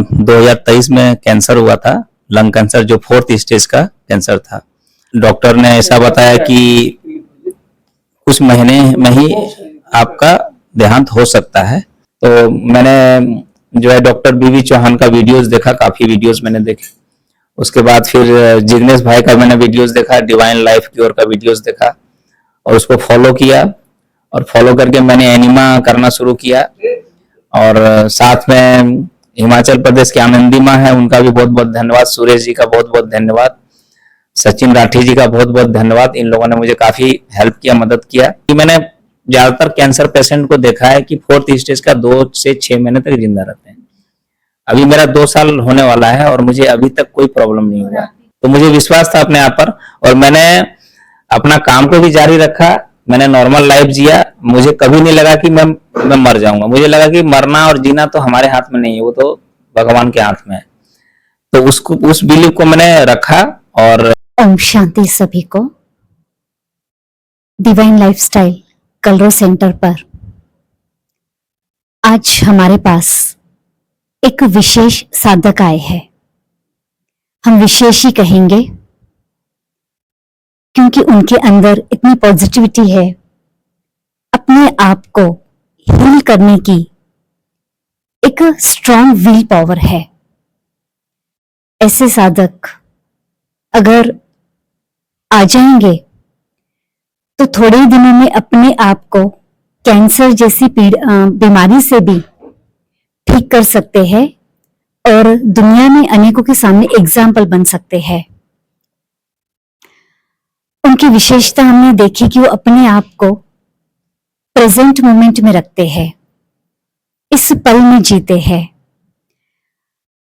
2023 में कैंसर हुआ था, लंग कैंसर, जो 4th स्टेज का कैंसर था। डॉक्टर ने ऐसा बताया कि कुछ महीने में ही आपका देहांत हो सकता है। तो मैंने जो है डॉक्टर बीवी चौहान का वीडियोस देखा, काफी वीडियोस मैंने देखे। उसके बाद फिर जिग्नेश भाई का मैंने वीडियोस देखा, डिवाइन लाइफ क्योर का वीडियोस देखा और उसको फॉलो किया, और फॉलो करके मैंने एनिमा करना शुरू किया। और साथ में हिमाचल प्रदेश के आनंदी माँ है, उनका भी बहुत बहुत धन्यवाद, सुरेश जी का बहुत बहुत धन्यवाद, सचिन राठी जी का बहुत बहुत धन्यवाद। इन लोगों ने मुझे काफी हेल्प किया, मदद किया। कि मैंने ज्यादातर कैंसर पेशेंट को देखा है कि 4th स्टेज का 2 से 6 महीने तक जिंदा रहते हैं। अभी मेरा 2 साल होने वाला है और मुझे अभी तक कोई प्रॉब्लम नहीं हुआ। तो मुझे विश्वास था अपने आप पर, और मैंने अपना काम को भी जारी रखा, मैंने नॉर्मल लाइफ जिया। मुझे कभी नहीं लगा कि मैं मर जाऊंगा। मुझे लगा कि मरना और जीना तो हमारे हाथ में नहीं है, वो तो भगवान के हाथ में है। तो उस बिलीफ को मैंने रखा। और ओम शांति सभी को। डिवाइन लाइफस्टाइल कलरो सेंटर पर आज हमारे पास एक विशेष साधक आए हैं। हम विशेष ही कहेंगे क्योंकि उनके अंदर इतनी पॉजिटिविटी है, अपने आप को हील करने की एक स्ट्रॉन्ग विल पावर है। ऐसे साधक अगर आ जाएंगे तो थोड़े ही दिनों में अपने आप को कैंसर जैसी बीमारी से भी ठीक कर सकते हैं और दुनिया में अनेकों के सामने एग्जाम्पल बन सकते हैं। उनकी विशेषता हमने देखी कि वो अपने आप को प्रेजेंट मोमेंट में रखते हैं, इस पल में जीते हैं।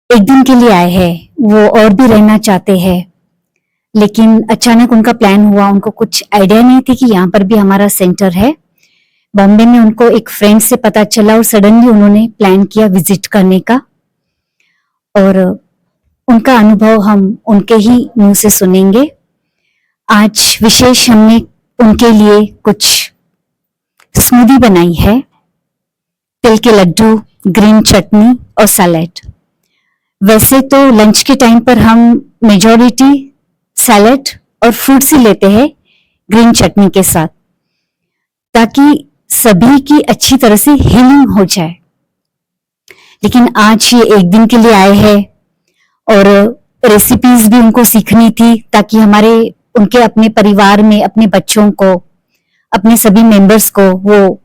एक दिन के लिए आए हैं, वो और भी रहना चाहते हैं, लेकिन अचानक उनका प्लान हुआ। उनको कुछ आइडिया नहीं थी कि यहाँ पर भी हमारा सेंटर है। बॉम्बे में उनको एक फ्रेंड से पता चला और सडनली उन्होंने प्लान किया विजिट करने का। और उनका अनुभव हम उनके ही मुंह से सुनेंगे। आज विशेष हमने उनके लिए कुछ स्मूदी बनाई है, तिल के लड्डू, ग्रीन चटनी और सैलेड। वैसे तो लंच के टाइम पर हम मेजॉरिटी सैलेड और फ्रूट्स ही लेते हैं ग्रीन चटनी के साथ, ताकि सभी की अच्छी तरह से हीलिंग हो जाए। लेकिन आज ये एक दिन के लिए आए हैं और रेसिपीज भी उनको सीखनी थी, ताकि उनके अपने परिवार में अपने बच्चों को, अपने सभी मेंबर्स को वो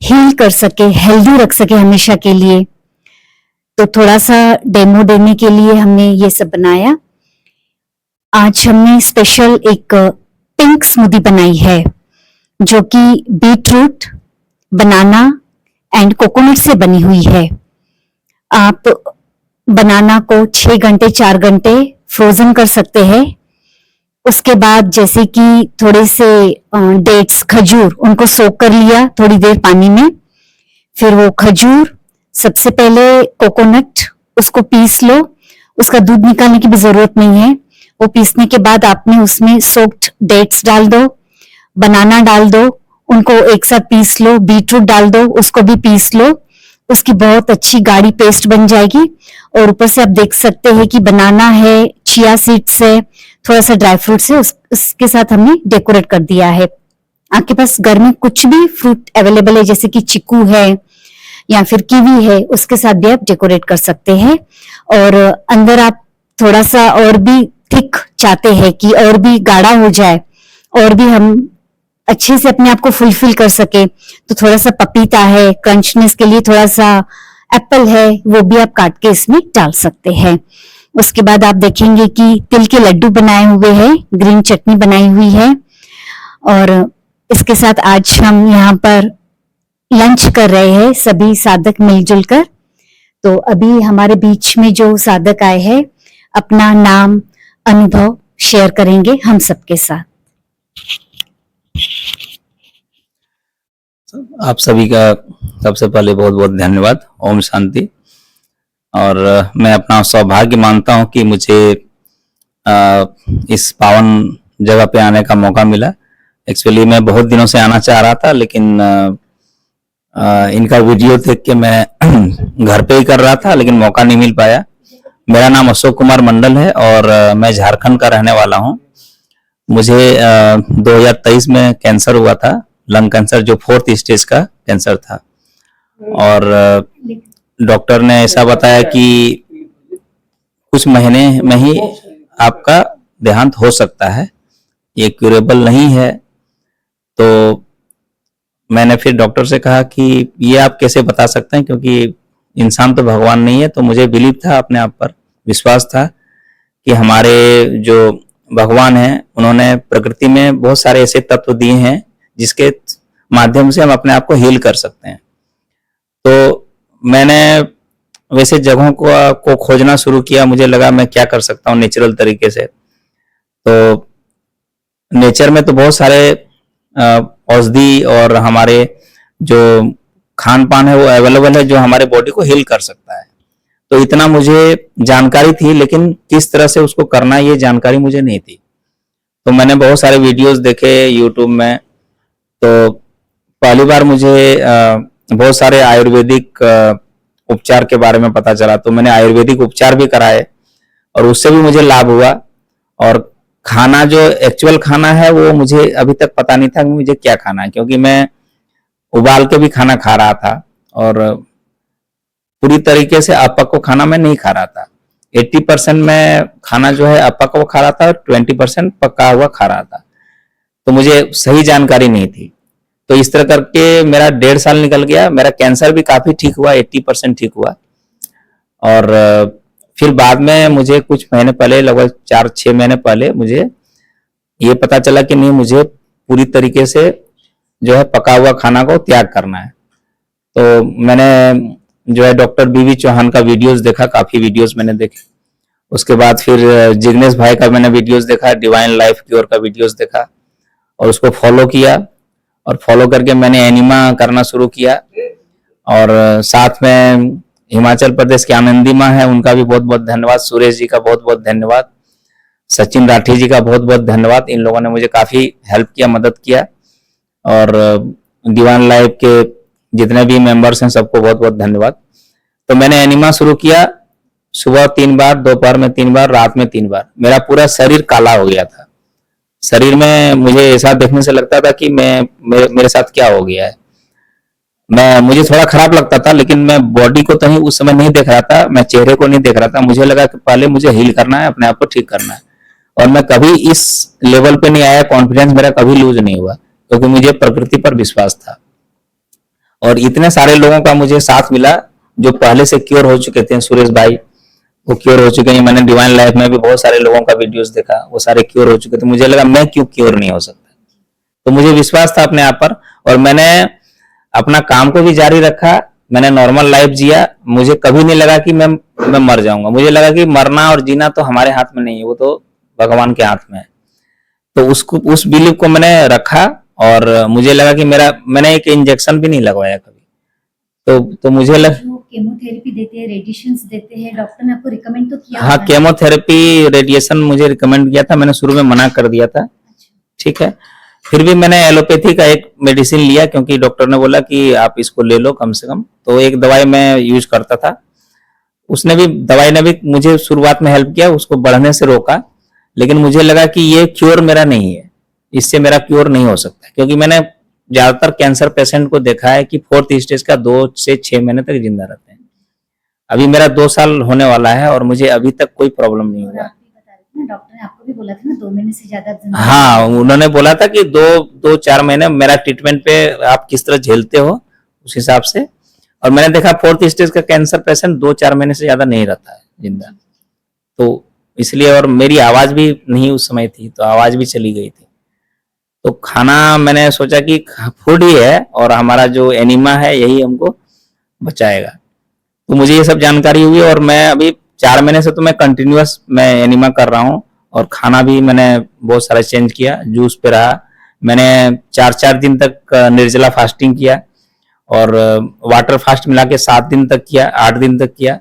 हील कर सके, हेल्दी रख सके हमेशा के लिए। तो थोड़ा सा डेमो देने के लिए हमने ये सब बनाया। आज हमने स्पेशल एक पिंक स्मूदी बनाई है, जो कि बीटरूट, बनाना एंड कोकोनट से बनी हुई है। आप बनाना को 6 घंटे 4 घंटे फ्रोजन कर सकते हैं। उसके बाद जैसे कि थोड़े से डेट्स, खजूर, उनको सोक कर लिया थोड़ी देर पानी में। फिर वो खजूर, सबसे पहले कोकोनट, उसको पीस लो। उसका दूध निकालने की भी जरूरत नहीं है। वो पीसने के बाद आपने उसमें सोक्ड डेट्स डाल दो, बनाना डाल दो, उनको एक साथ पीस लो। बीटरूट डाल दो, उसको भी पीस लो। उसकी बहुत अच्छी गाढ़ी पेस्ट बन जाएगी। और ऊपर से आप देख सकते हैं कि बनाना है, चिया सीड्स है, थोड़ा सा ड्राई फ्रूट्स है, उसके साथ हमने डेकोरेट कर दिया है। आपके पास घर में कुछ भी फ्रूट अवेलेबल है, जैसे कि चीकू है या फिर कीवी है, उसके साथ भी आप डेकोरेट कर सकते हैं। और अंदर आप थोड़ा सा और भी थिक चाहते हैं कि और भी गाढ़ा हो जाए और भी हम अच्छे से अपने आप को फुलफिल कर सके, तो थोड़ा सा पपीता है, क्रंचनेस के लिए थोड़ा सा एप्पल है, वो भी आप काट के इसमें डाल सकते हैं। उसके बाद आप देखेंगे कि तिल के लड्डू बनाए हुए हैं, ग्रीन चटनी बनाई हुई है। और इसके साथ आज हम यहाँ पर लंच कर रहे हैं सभी साधक मिलजुल कर। तो अभी हमारे बीच में जो साधक आए हैं अपना नाम, अनुभव शेयर करेंगे हम सबके साथ। आप सभी का सबसे पहले बहुत बहुत धन्यवाद। ओम शांति। और मैं अपना सौभाग्य मानता हूं कि मुझे इस पावन जगह पे आने का मौका मिला। एक्चुअली मैं बहुत दिनों से आना चाह रहा था, लेकिन इनका वीडियो देख के मैं घर पे ही कर रहा था, लेकिन मौका नहीं मिल पाया। मेरा नाम अशोक कुमार मंडल है और मैं झारखंड का रहने वाला हूँ। मुझे 2023 में कैंसर हुआ था, लंग कैंसर, जो 4th स्टेज का कैंसर था। और डॉक्टर ने ऐसा बताया कि कुछ महीने में ही आपका देहांत हो सकता है, ये क्यूरेबल नहीं है। तो मैंने फिर डॉक्टर से कहा कि ये आप कैसे बता सकते हैं, क्योंकि इंसान तो भगवान नहीं है। तो मुझे बिलीव था, अपने आप पर विश्वास था कि हमारे जो भगवान हैं, उन्होंने प्रकृति में बहुत सारे ऐसे तत्व दिए हैं जिसके माध्यम से हम अपने आप को हील कर सकते हैं। तो मैंने वैसे जगहों को खोजना शुरू किया। मुझे लगा मैं क्या कर सकता हूँ नेचुरल तरीके से। तो नेचर में तो बहुत सारे औषधि और हमारे जो खान पान है वो अवेलेबल है, जो हमारे बॉडी को हील कर सकता है। तो इतना मुझे जानकारी थी, लेकिन किस तरह से उसको करना ये जानकारी मुझे नहीं थी। तो मैंने बहुत सारे वीडियोस देखे यूट्यूब में। तो पहली बार मुझे बहुत सारे आयुर्वेदिक उपचार के बारे में पता चला। तो मैंने आयुर्वेदिक उपचार भी कराए और उससे भी मुझे लाभ हुआ। और खाना, जो एक्चुअल खाना है, वो मुझे अभी तक पता नहीं था कि मुझे क्या खाना है, क्योंकि मैं उबाल के भी खाना खा रहा था और पूरी तरीके से अपक्व खाना मैं नहीं खा रहा था। 80% मैं खाना जो है अपक्व खा रहा था और 20% पका हुआ खा रहा था। तो मुझे सही जानकारी नहीं थी। तो इस तरह करके मेरा 1.5 साल निकल गया। मेरा कैंसर भी काफी ठीक हुआ, 80% ठीक हुआ। और फिर बाद में मुझे कुछ महीने पहले, लगभग 4-6 महीने पहले, मुझे ये पता चला कि नहीं, मुझे पूरी तरीके से जो है पका हुआ खाना को त्याग करना है। तो मैंने जो है डॉक्टर बीवी चौहान का वीडियोस देखा, काफी वीडियोस मैंने देखे। उसके बाद फिर जिग्नेश भाई का मैंने वीडियोस देखा, डिवाइन लाइफ क्योर का वीडियोस देखा और उसको फॉलो किया। और फॉलो करके मैंने एनिमा करना शुरू किया। और साथ में हिमाचल प्रदेश के आनंदी माँ है, उनका भी बहुत बहुत धन्यवाद। सुरेश जी का बहुत बहुत धन्यवाद। सचिन राठी जी का बहुत बहुत धन्यवाद। इन लोगों ने मुझे काफी हेल्प किया, मदद किया। और डिवाइन लाइफ के जितने भी मेंबर्स हैं, सबको बहुत बहुत धन्यवाद। तो मैंने एनिमा शुरू किया। सुबह 3 बार, दोपहर में 3 बार, रात में 3 बार। मेरा पूरा शरीर काला हो गया था। शरीर में मुझे ऐसा देखने से लगता था कि मेरे साथ क्या हो गया है। मुझे थोड़ा खराब लगता था, लेकिन मैं बॉडी को तो उस समय नहीं देख रहा था, मैं चेहरे को नहीं देख रहा था। मुझे लगा कि पहले मुझे हील करना है, अपने आप को ठीक करना है। और मैं कभी इस लेवल पे नहीं आया, कॉन्फिडेंस मेरा कभी लूज नहीं हुआ, क्योंकि मुझे प्रकृति पर विश्वास था। और इतने सारे लोगों का मुझे साथ मिला जो पहले से क्योर हो चुके थे। सुरेश भाई, वो क्योर हो चुके हैं। मैंने डिवाइन लाइफ में भी बहुत सारे लोगों का वीडियोस देखा, वो सारे क्योर हो चुके थे। मुझे लगा मैं क्यों क्योर नहीं हो सकता। तो मुझे विश्वास था अपने आप पर, और मैंने अपना काम को भी जारी रखा। मैंने नॉर्मल लाइफ जिया। मुझे कभी नहीं लगा कि मैं मर जाऊंगा। मुझे लगा कि मरना और जीना तो हमारे हाथ में नहीं है, वो तो भगवान के हाथ में है। तो उस बिलीव को मैंने रखा। और मुझे लगा कि मैंने एक इंजेक्शन भी नहीं लगवाया कभी। तो मुझे केमोथेरेपी देते हैं, रेडिएशंस देते हैं, डॉक्टर ने आपको रिकमेंड तो किया? हाँ, केमोथेरेपी, रेडिएशन मुझे रिकमेंड किया था। मैंने शुरू में मना कर दिया था। ठीक है। फिर भी मैंने एलोपैथी का एक मेडिसिन लिया, क्योंकि डॉक्टर ने बोला कि आप इसको ले लो कम से कम। तो एक दवाई मैं यूज करता था। दवाई ने भी मुझे शुरुआत में हेल्प किया, उसको बढ़ने से रोका। लेकिन मुझे लगा कि ये क्योर मेरा नहीं है, इससे मेरा क्योर नहीं हो सकता। क्योंकि मैंने ज्यादातर कैंसर पेशेंट को देखा है कि 4th स्टेज का 2 से 6 महीने तक जिंदा रहते हैं। अभी मेरा 2 साल होने वाला है और मुझे अभी तक कोई प्रॉब्लम नहीं हुआ। डॉक्टर ने आपको भी बोला था ना 2 महीने से ज्यादा जिंदा? हाँ, उन्होंने बोला था कि 2-4 महीने मेरा ट्रीटमेंट पे आप किस तरह झेलते हो, उस हिसाब से। और मैंने देखा 4th स्टेज का कैंसर पेशेंट 2-4 महीने से ज्यादा नहीं रहता है जिंदा। तो इसलिए, और मेरी आवाज भी नहीं उस समय थी, तो आवाज भी चली गई थी। तो खाना मैंने सोचा कि फूड ही है और हमारा जो एनिमा है यही हमको बचाएगा। तो मुझे ये सब जानकारी हुई। और मैं अभी 4 महीने से तो मैं कंटिन्यूअस एनिमा कर रहा हूँ। और खाना भी मैंने बहुत सारा चेंज किया, जूस पे रहा। मैंने 4-4 दिन तक निर्जला फास्टिंग किया, और वाटर फास्ट मिला के 7 दिन तक किया, 8 दिन तक किया।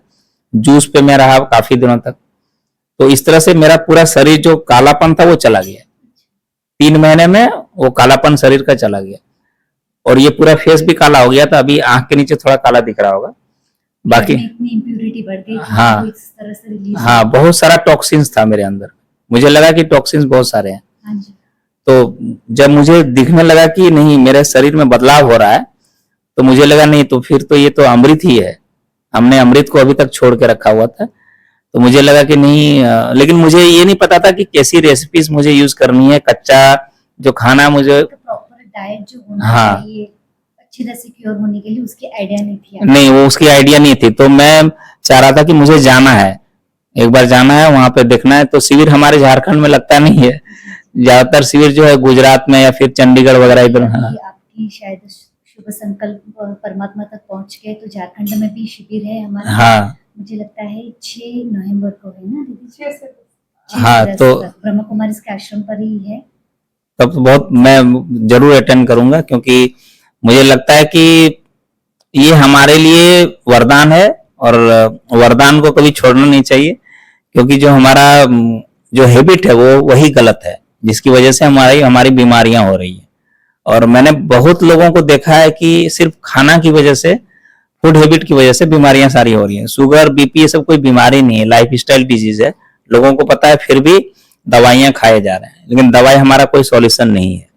जूस पे मैं रहा काफी दिनों तक। तो इस तरह से मेरा पूरा शरीर जो कालापन था वो चला गया। 3 महीने में वो कालापन शरीर का चला गया। और ये पूरा फेस भी काला हो गया था, अभी आंख के नीचे थोड़ा काला दिख रहा होगा, बाकी में इतनी इम्प्यूरिटी बढ़ गई थी हाँ वो इस तरह से रिलीज हाँ बहुत सारा टॉक्सिन्स था मेरे अंदर, मुझे लगा कि टॉक्सिन्स बहुत सारे हैं। हाँ जी। तो जब मुझे दिखने लगा कि नहीं मेरे शरीर में बदलाव हो रहा है, तो मुझे लगा नहीं तो फिर तो ये तो अमृत ही है, हमने अमृत को अभी तक छोड़ के रखा हुआ था। तो मुझे लगा कि नहीं लेकिन मुझे ये नहीं पता था कि कैसी रेसिपीज मुझे यूज करनी है, कच्चा जो खाना मुझे प्रॉपर डाइट जो होना हाँ चाहिए अच्छी तरह से क्योर होने के लिए उसकी आइडिया नहीं थी नहीं वो उसकी आइडिया नहीं थी। तो मैं चाह रहा था कि मुझे जाना है, एक बार जाना है वहां पे देखना है। तो शिविर हमारे झारखंड में लगता नहीं है, ज्यादातर शिविर जो है गुजरात में या फिर चंडीगढ़ वगैरह इधर। हाँ आपकी शायद शुभ संकल्प परमात्मा तक पहुंच गए तो झारखंड में भी शिविर है हमारा। हाँ मुझे लगता है 6 नवंबर को है ना दीदी? 6 से 10 हाँ तो ब्रह्म कुमारी इसके आश्रम पर ही है। तब तो बहुत मैं जरूर अटेंड करूंगा, क्योंकि मुझे लगता है कि ये हमारे लिए वरदान है और वरदान को कभी छोड़ना नहीं चाहिए, क्योंकि जो हमारा जो हैबिट है वो वही गलत है जिसकी वजह से हमारी बीमारियां हो रही है। और मैंने बहुत लोगों को देखा है कि सिर्फ खाना की वजह से, फूड हैबिट की वजह से बीमारियां सारी हो रही हैं। शुगर बीपी ये सब कोई बीमारी नहीं है, लाइफ स्टाइल डिजीज है, लोगों को पता है फिर भी दवाइयां खाए जा रहे हैं। लेकिन दवाई हमारा कोई सॉल्यूशन नहीं है,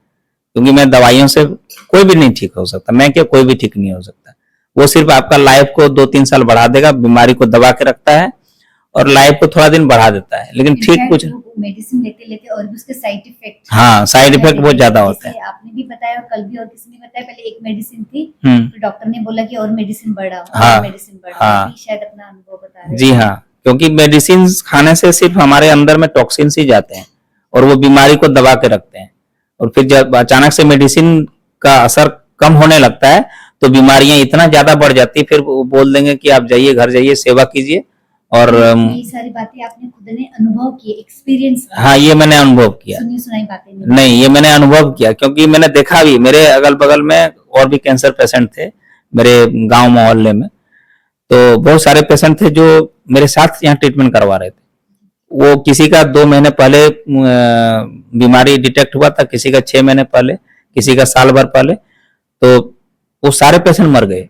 क्योंकि मैं दवाइयों से कोई भी नहीं ठीक हो सकता, मैं क्या कोई भी ठीक नहीं हो सकता। वो सिर्फ आपका लाइफ को 2-3 साल बढ़ा देगा, बीमारी को दबा के रखता है और लाइफ को थोड़ा दिन बढ़ा देता है, लेकिन ठीक कुछ मेडिसिन लेते लेते और भी उसके साइड इफेक्ट हाँ साइड इफेक्ट बहुत ज्यादा होते हैं। आपने भी बताया और कल भी और किसी ने बताया, पहले एक मेडिसिन थी तो डॉक्टर ने बोला कि और मेडिसिन बढ़ाओ, हाँ, मेडिसिन बढ़ाओ। हाँ, शायद अपना अनुभव बता रहे हैं। जी हाँ, क्योंकि मेडिसिन खाने से सिर्फ हमारे अंदर में टॉक्सिन्स ही जाते हैं और वो बीमारी को दबा के रखते हैं। और फिर जब अचानक से मेडिसिन का असर कम होने लगता है तो बीमारियां इतना ज्यादा बढ़ जाती है, फिर वो बोल देंगे कि आप जाइए घर जाइए सेवा कीजिए। और ये सारी बातें आपने खुद ने अनुभव की, एक्सपीरियंस? हाँ ये मैंने अनुभव किया, सुनी सुनाई बातें नहीं ये मैंने अनुभव किया, क्योंकि मैंने देखा भी मेरे अगल बगल में और भी कैंसर पेशेंट थे मेरे गांव मोहल्ले में। तो बहुत सारे पेशेंट थे जो मेरे साथ यहाँ ट्रीटमेंट करवा रहे थे। वो किसी का 2 महीने पहले बीमारी डिटेक्ट हुआ था, किसी का 6 महीने पहले, किसी का साल भर पहले। तो वो सारे पेशेंट मर गए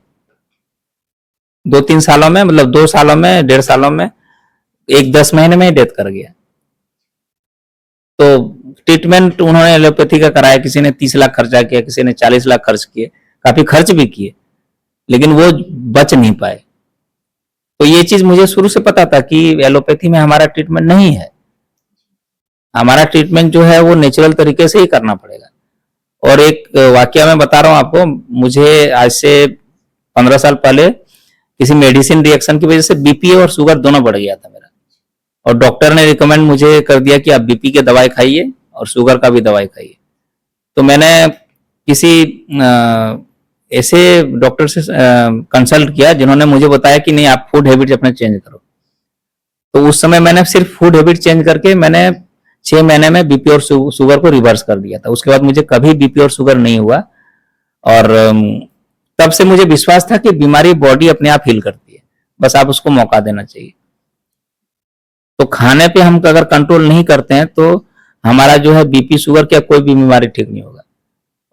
2-3 सालों में, मतलब 2 सालों में, 1.5 सालों में, एक 10 महीने में ही डेथ कर गया। तो ट्रीटमेंट उन्होंने एलोपैथी का कराया, किसी ने 30 लाख खर्चा किया, किसी ने 40 लाख खर्च किए, काफी खर्च भी किए, लेकिन वो बच नहीं पाए। तो ये चीज मुझे शुरू से पता था कि एलोपैथी में हमारा ट्रीटमेंट नहीं है, हमारा ट्रीटमेंट जो है वो नेचुरल तरीके से ही करना पड़ेगा। और एक वाकया मैं बता रहा हूँ आपको, मुझे आज से 15 साल पहले किसी मेडिसिन रिएक्शन की वजह से बीपी और शुगर दोनों बढ़ गया था मेरा, और डॉक्टर ने रिकमेंड मुझे कर दिया कि आप बीपी की दवाई खाइए और शुगर का भी दवाई खाइए। तो मैंने किसी ऐसे डॉक्टर से कंसल्ट किया जिन्होंने मुझे बताया कि नहीं आप फूड हैबिट अपने चेंज करो। तो उस समय मैंने सिर्फ फूड हैबिट चेंज करके मैंने 6 महीने में बीपी और शुगर को रिवर्स कर दिया था। उसके बाद मुझे कभी बीपी और शुगर नहीं हुआ, और तब से मुझे विश्वास था कि बीमारी बॉडी अपने आप हील करती है, बस आप उसको मौका देना चाहिए। तो खाने पे हम अगर कंट्रोल नहीं करते हैं तो हमारा जो है बीपी शुगर क्या कोई भी बीमारी ठीक नहीं होगा।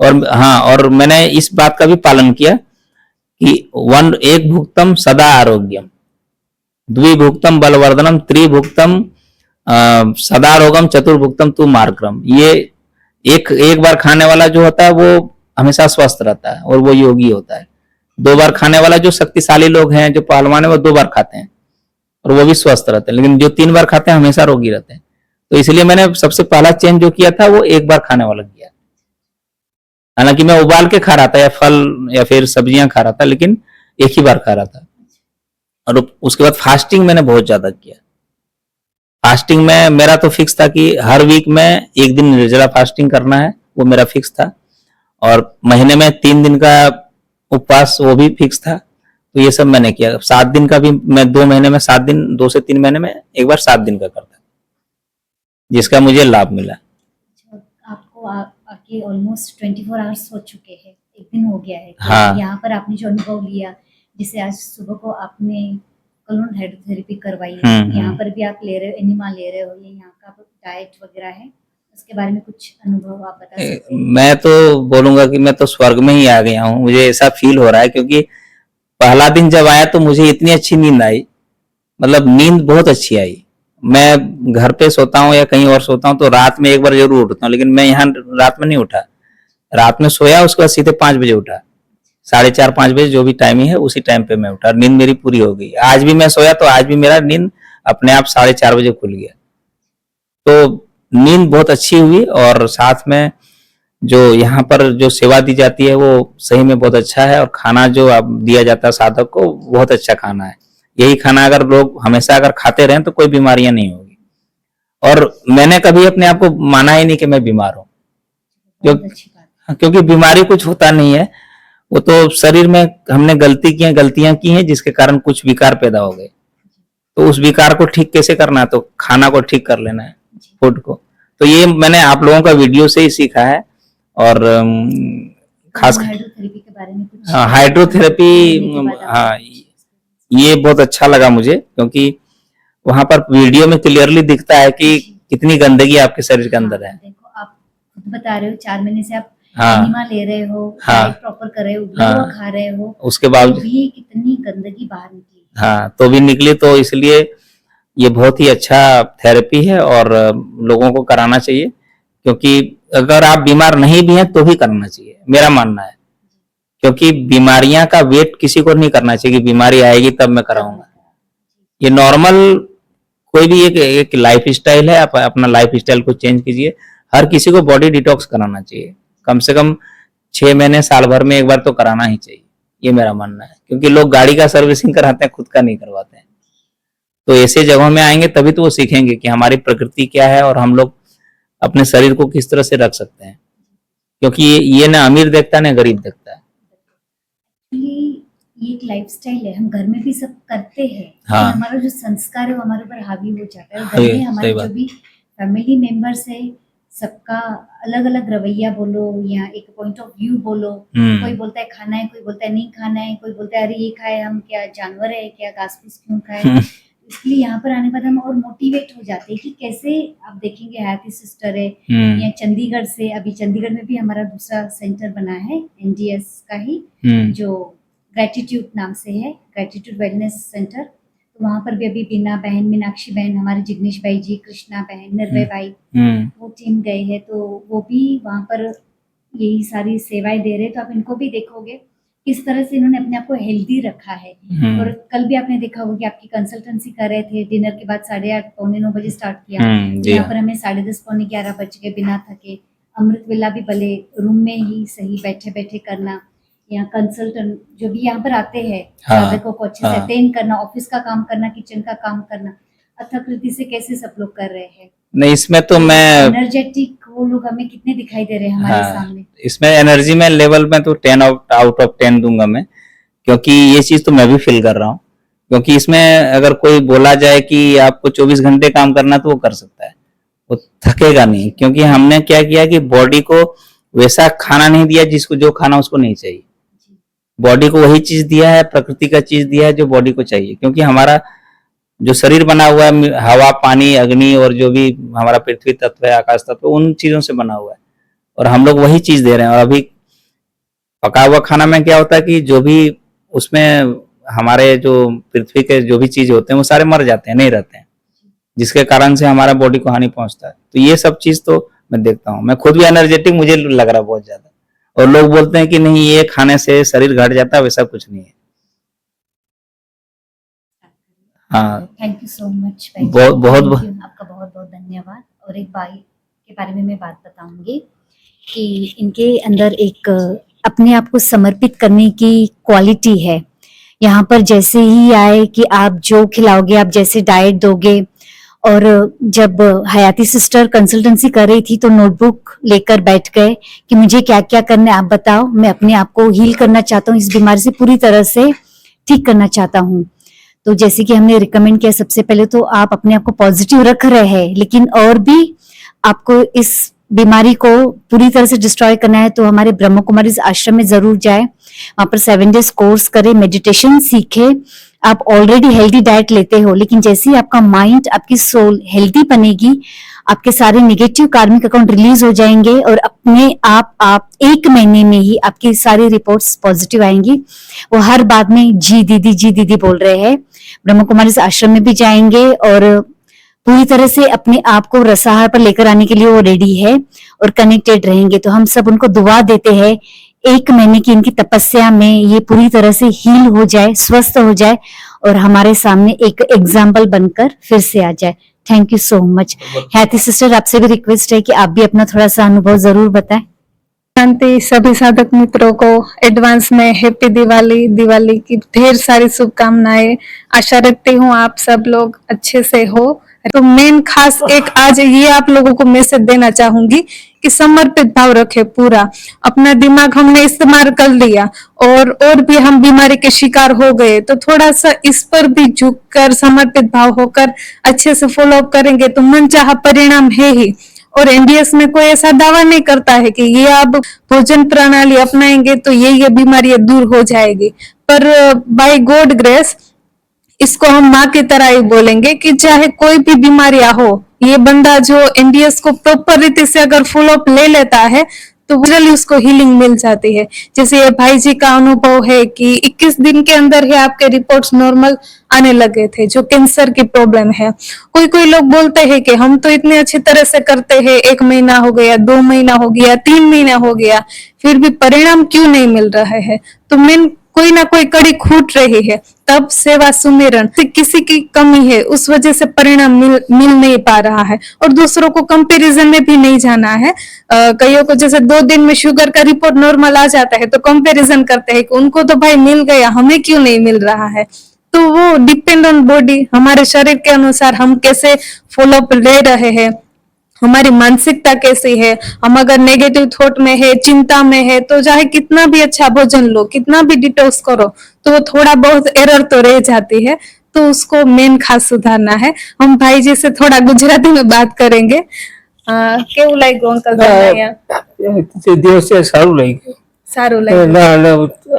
और हाँ, और मैंने इस बात का भी पालन किया कि एक भुक्तम सदा आरोग्यम, द्विभुक्तम बलवर्धनम, त्रिभुक्तम सदा रोगम, चतुर्भुक्तम तू मार्क्रम। ये एक बार खाने वाला जो होता है वो हमेशा स्वस्थ रहता है और वो योगी होता है। 2 बार खाने वाला जो शक्तिशाली लोग हैं, जो पहलवान है, वो 2 बार खाते हैं और वो भी स्वस्थ रहते हैं, लेकिन जो 3 बार खाते हैं हमेशा रोगी रहते हैं। तो इसलिए मैंने सबसे पहला चेंज जो किया था वो 1 बार खाने वाला किया। हालांकि मैं उबाल के खा रहा था या फल या फिर सब्जियां खा रहा था, लेकिन एक ही बार खा रहा था। और उसके बाद फास्टिंग मैंने बहुत ज्यादा किया। फास्टिंग में मेरा तो फिक्स था कि हर वीक में 1 दिन निर्जला फास्टिंग करना है, वो मेरा फिक्स था। और महीने में 3 दिन का उपवास, वो भी फिक्स था। तो ये सब मैंने किया। 7 दिन का भी मैं 2 महीने में 7 दिन, 2 से 3 महीने में एक बार 7 दिन का करता, जिसका मुझे लाभ मिला। आपको आके ऑलमोस्ट 24 आवर्स हो चुके हैं, 1 दिन हो गया है। हाँ। यहाँ पर आपने जो अनुभव लिया, जिसे आज सुबह को आपने कोलोन हाइड्रोथेरेपी करवाई है, यहाँ पर भी आप ले रहे हो, एनिमा ले रहे हो, ये यहाँ का डाइट वगैरह है, उसके बारे में कुछ अनुभव आप बता सकते हैं? मैं तो बोलूंगा कि मैं तो स्वर्ग में ही आ गया हूँ, मुझे ऐसा फील हो रहा है, क्योंकि पहला दिन जब आया तो मुझे इतनी अच्छी नींद आई, मतलब नींद बहुत अच्छी आई। मैं घर पे सोता हूँ या कहीं और सोता हूँ तो रात में एक बार जरूर उठता हूँ, लेकिन मैं यहाँ रात में नहीं उठा। रात में सोया, उसके बाद सीधे 5 बजे उठा, 4:30-5 बजे जो भी टाइमिंग है उसी टाइम पे मैं उठा, नींद मेरी पूरी हो गई। आज भी मैं सोया तो आज भी मेरा नींद अपने आप 4:30 बजे खुल गया। तो नींद बहुत अच्छी हुई, और साथ में जो यहाँ पर जो सेवा दी जाती है वो सही में बहुत अच्छा है, और खाना जो अब दिया जाता है साधक को बहुत अच्छा खाना है। यही खाना अगर लोग हमेशा अगर खाते रहें तो कोई बीमारियां नहीं होगी। और मैंने कभी अपने आप को माना ही नहीं कि मैं बीमार हूँ, बहुत अच्छी बात। क्योंकि बीमारी कुछ होता नहीं है, वो तो शरीर में हमने गलतियां की हैं जिसके कारण कुछ विकार पैदा हो गए। तो उस विकार को ठीक कैसे करना है, तो खाना को ठीक कर लेना है, फूड को। तो ये मैंने आप लोगों का वीडियो से ही सीखा है। और खास हाइड्रोथेरेपी के बारे में कुछ हाइड्रोथेरेपी, हाँ, ये बहुत अच्छा लगा मुझे, क्योंकि वहां पर वीडियो में क्लियरली दिखता है कि कितनी गंदगी आपके शरीर के अंदर है। देखो आप खुद बता रहे हो 4 महीने से आप हाँ, एनिमा ले रहे हो, हाँ, डाइट प्रॉपर कर रहे हो, उबला हुआ खा रहे हो, उसके तो बावजूद भी कितनी गंदगी बाहर निकली। हाँ, तो भी निकली। तो इसलिए ये बहुत ही अच्छा थेरेपी है, और लोगों को कराना चाहिए, क्योंकि अगर आप बीमार नहीं भी हैं तो भी करना चाहिए, मेरा मानना है। क्योंकि बीमारियां का वेट किसी को नहीं करना चाहिए कि बीमारी आएगी तब मैं कराऊंगा। ये नॉर्मल कोई भी एक लाइफ स्टाइल है, आप अपना लाइफ स्टाइल को चेंज कीजिए। हर किसी को बॉडी डिटॉक्स कराना चाहिए, कम से कम 6 महीने साल भर में एक बार तो कराना ही चाहिए, ये मेरा मानना है। क्योंकि लोग गाड़ी का सर्विसिंग कराते हैं, खुद का नहीं करवाते हैं। तो ऐसे जगहों में आएंगे तभी तो वो सीखेंगे कि हमारी प्रकृति क्या है और हम लोग अपने शरीर को किस तरह से रख सकते हैं। क्योंकि ये ना अमीर देखता है ना गरीब देखता है। ये एक लाइफस्टाइल है, हम घर में भी सब करते हैं, हाँ, लेकिन हमारा जो संस्कार है वो हमारे ऊपर हावी हो जाता है। और घर में हमारे जो भी फैमिली मेंबर्स है, सबका अलग अलग रवैया बोलो या एक पॉइंट ऑफ व्यू बोलो। कोई बोलता है खाना है, कोई बोलता है नहीं खाना है, कोई बोलता है अरे ये खाए, हम क्या जानवर है क्या, घास फूस क्यों खाए। इसलिए यहाँ पर आने के बाद हम और मोटिवेट हो जाते हैं कि कैसे आप देखेंगे हयाती सिस्टर है या चंडीगढ़ से, अभी चंडीगढ़ में भी हमारा दूसरा सेंटर बना है एनडीएस का ही, जो ग्रेटिट्यूड नाम से है, ग्रेटिट्यूड वेलनेस सेंटर। तो वहाँ पर भी अभी बीना बहन, मीनाक्षी बहन, हमारे जिग्नेश भाई जी, कृष्णा बहन, निर्भय भाई, वो टीम गए हैं। तो वो भी वहाँ पर यही सारी सेवाएं दे रहे हैं। तो आप इनको भी देखोगे किस तरह से इन्होंने अपने आप को हेल्दी रखा है। और कल भी आपने देखा होगा कि आपकी कंसल्टेंसी कर रहे थे, डिनर के बाद 8:30 पौने 9 बजे स्टार्ट किया। यहाँ पर हमें 10:30 पौने 11 बज गए बिना थके। अमृत वेला भी भले रूम में ही सही बैठे बैठे करना, या कंसल्टेंट जो भी यहाँ पर आते हैं साधकों को अच्छे से अटेंड करना, ऑफिस का काम करना, किचन का काम करना, अथक रीति से कैसे सब लोग कर रहे हैं। नहीं, इसमें तो मैं एनर्जेटिक वो लोग हमें कितने दिखाई दे रहे हैं हमारे सामने। इसमें एनर्जी में लेवल में तो 10 आउट ऑफ 10 दूंगा मैं, क्योंकि ये चीज तो मैं भी फील कर रहा हूँ। क्योंकि इसमें अगर कोई बोला जाए कि आपको 24 घंटे काम करना तो वो कर सकता है, वो थकेगा नहीं। क्योंकि हमने क्या किया कि बॉडी को वैसा खाना नहीं दिया जिसको जो खाना उसको नहीं चाहिए। बॉडी को वही चीज दिया है, प्रकृति का चीज दिया है जो बॉडी को चाहिए। क्योंकि हमारा जो शरीर बना हुआ है हवा, पानी, अग्नि और जो भी हमारा पृथ्वी तत्व है, आकाश तत्व, उन चीजों से बना हुआ है, और हम लोग वही चीज दे रहे हैं। और अभी पका हुआ खाना में क्या होता है कि जो भी उसमें हमारे जो पृथ्वी के जो भी चीज होते हैं वो सारे मर जाते हैं, नहीं रहते हैं, जिसके कारण से हमारा बॉडी को हानि पहुंचता है। तो ये सब चीज तो मैं देखता हूँ, मैं खुद भी एनर्जेटिक मुझे लग रहा है बहुत ज्यादा। और लोग बोलते हैं कि नहीं ये खाने से शरीर घट जाता है, वैसा कुछ नहीं है। हाँ, थैंक यू सो मच, बहुत बहुत आपका बहुत बहुत धन्यवाद। और एक भाई के बारे में मैं बात बताऊंगी कि इनके अंदर एक अपने आप को समर्पित करने की क्वालिटी है। यहाँ पर जैसे ही आए कि आप जो खिलाओगे, आप जैसे डाइट दोगे। और जब हयाती सिस्टर कंसल्टेंसी कर रही थी तो नोटबुक लेकर बैठ गए कि मुझे क्या क्या करना है आप बताओ, मैं अपने आप को हील करना चाहता हूँ, इस बीमारी से पूरी तरह से ठीक करना चाहता हूँ। तो जैसे कि हमने रिकमेंड किया, सबसे पहले तो आप अपने आप को पॉजिटिव रख रहे हैं, लेकिन और भी आपको इस बीमारी को पूरी तरह से डिस्ट्रॉय करना है तो हमारे ब्रह्म कुमारी आश्रम में जरूर जाए। वहां पर 7 डेज कोर्स करें, मेडिटेशन सीखे। आप ऑलरेडी हेल्दी डाइट लेते हो, लेकिन जैसे ही आपका माइंड, आपकी सोल हेल्दी बनेगी, आपके सारे नेगेटिव कार्मिक अकाउंट रिलीज हो जाएंगे और अपने आप 1 महीने में ही आपकी सारी रिपोर्ट्स पॉजिटिव आएंगी। वो हर बात में जी दीदी बोल रहे हैं। ब्रह्म कुमारी इस आश्रम में भी जाएंगे और पूरी तरह से अपने आप को रसाहार पर लेकर आने के लिए वो रेडी है और कनेक्टेड रहेंगे। तो हम सब उनको दुआ देते हैं 1 महीने की इनकी तपस्या में ये पूरी तरह से हील हो जाए, स्वस्थ हो जाए और हमारे सामने एक एग्जाम्पल बनकर फिर से आ जाए। Thank you so much. Haiti sister, आपसे भी रिक्वेस्ट है कि आप भी अपना थोड़ा सा अनुभव जरूर बताएं। शांति। सभी साधक मित्रों को एडवांस में हैप्पी दिवाली की ढेर सारी शुभकामनाएं। आशा रखती हूँ आप सब लोग अच्छे से हो। तो मेन खास एक आज ये आप लोगों को मैसेज देना चाहूंगी कि समर्पित भाव रखे पूरा। अपना दिमाग हमने इस्तेमाल कर लिया और भी हम बीमारी के शिकार हो गए, तो थोड़ा सा इस पर भी झुककर समर्पित भाव होकर अच्छे से फॉलो अप करेंगे तो मनचाहा परिणाम है ही। और एनडीएस में कोई ऐसा दावा नहीं करता है कि ये आप भोजन प्रणाली अपनाएंगे तो ये बीमारियां दूर हो जाएगी, पर बाय गॉड ग्रेस इसको हम माँ की तरह ही बोलेंगे कि चाहे कोई भी बीमारियां हो, ये बंदा जो एनडीएस को प्रॉपर रीति से अगर फॉलो अप ले लेता है तो जल्दी उसको हीलिंग मिल जाती है। जैसे ये भाई जी का अनुभव है कि 21 दिन के अंदर ही आपके रिपोर्ट्स नॉर्मल आने लगे थे, जो कैंसर की प्रॉब्लम है। कोई लोग बोलते हैं कि हम तो इतने अच्छी तरह से करते हैं, 1 महीना हो गया, 2 महीना हो गया, 3 महीना हो गया, फिर भी परिणाम क्यों नहीं मिल रहा है? तो मेन कोई ना कोई कड़ी खूट रही है। तब सेवा सुमिरन से किसी की कमी है, उस वजह से परिणाम मिल नहीं पा रहा है। और दूसरों को कंपैरिजन में भी नहीं जाना है। कईयों को जैसे 2 दिन में शुगर का रिपोर्ट नॉर्मल आ जाता है तो कंपैरिजन करते हैं कि उनको तो भाई मिल गया, हमें क्यों नहीं मिल रहा है। तो वो डिपेंड ऑन बॉडी, हमारे शरीर के अनुसार हम कैसे फॉलो अप ले रहे हैं, हमारी मानसिकता कैसी है। हम अगर नेगेटिव थॉट में है, चिंता में है, तो चाहे कितना भी अच्छा भोजन लो, कितना भी डिटॉक्स करो, तो वो थोड़ा बहुत एरर तो रह जाती है। तो उसको मेन खास सुधारना है। हम भाई जी से थोड़ा गुजराती में बात करेंगे। केવું લાગ્યું અંકલ તમને? તે દિવસે સારું લાગ્યું. સારું લાગ્યું? ના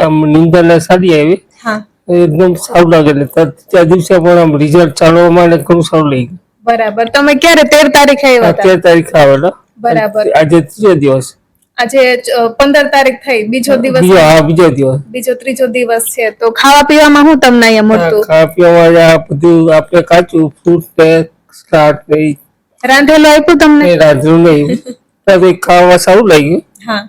આમ નિંદા સારી આવી, હા, એકદમ સારું લાગે. त्या દિવસે પણ આમ રિઝલ્ટ ચાલવા માંડે ઘણું સારું લાગ્યું. બરાબર. તમે ક્યારે 13 તારીખે આવ્યા હતા? 13 તારીખે આવેલા. બરાબર. આજે ત્રીજો દિવસ. આજે 15 તારીખ થઈ, બીજો દિવસ. બીજો દિવસ. બીજો ત્રીજો દિવસ છે. તો ખાવા પીવામાં હું તમને અહીંયા મળતું? ખાવા પીવામાં આ બધું આપણે કાચું ફ્રૂટ ને સ્ટાર્ટ ને રાંધેલું આપ્યું તમને? રાંધેલું નહીં. ખાવા સારું લાગ્યું. हाँ,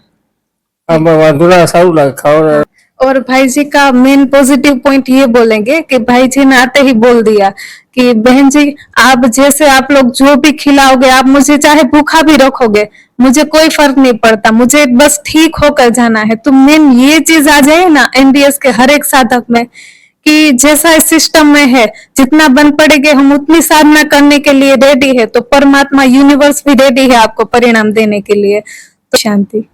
આમાં વાંધો ના, સારું લાગે ખાવા. और भाई जी का मेन पॉजिटिव पॉइंट ये बोलेंगे कि भाई जी ने आते ही बोल दिया कि बहन जी आप जैसे आप लोग जो भी खिलाओगे, आप मुझे चाहे भूखा भी रखोगे, मुझे कोई फर्क नहीं पड़ता, मुझे बस ठीक होकर जाना है। तो मेन ये चीज आ जाए ना एनडीएस के हर एक साधक में कि जैसा इस सिस्टम में है, जितना बन पड़ेंगे हम उतनी साधना करने के लिए रेडी है, तो परमात्मा यूनिवर्स भी रेडी है आपको परिणाम देने के लिए। तो शांति।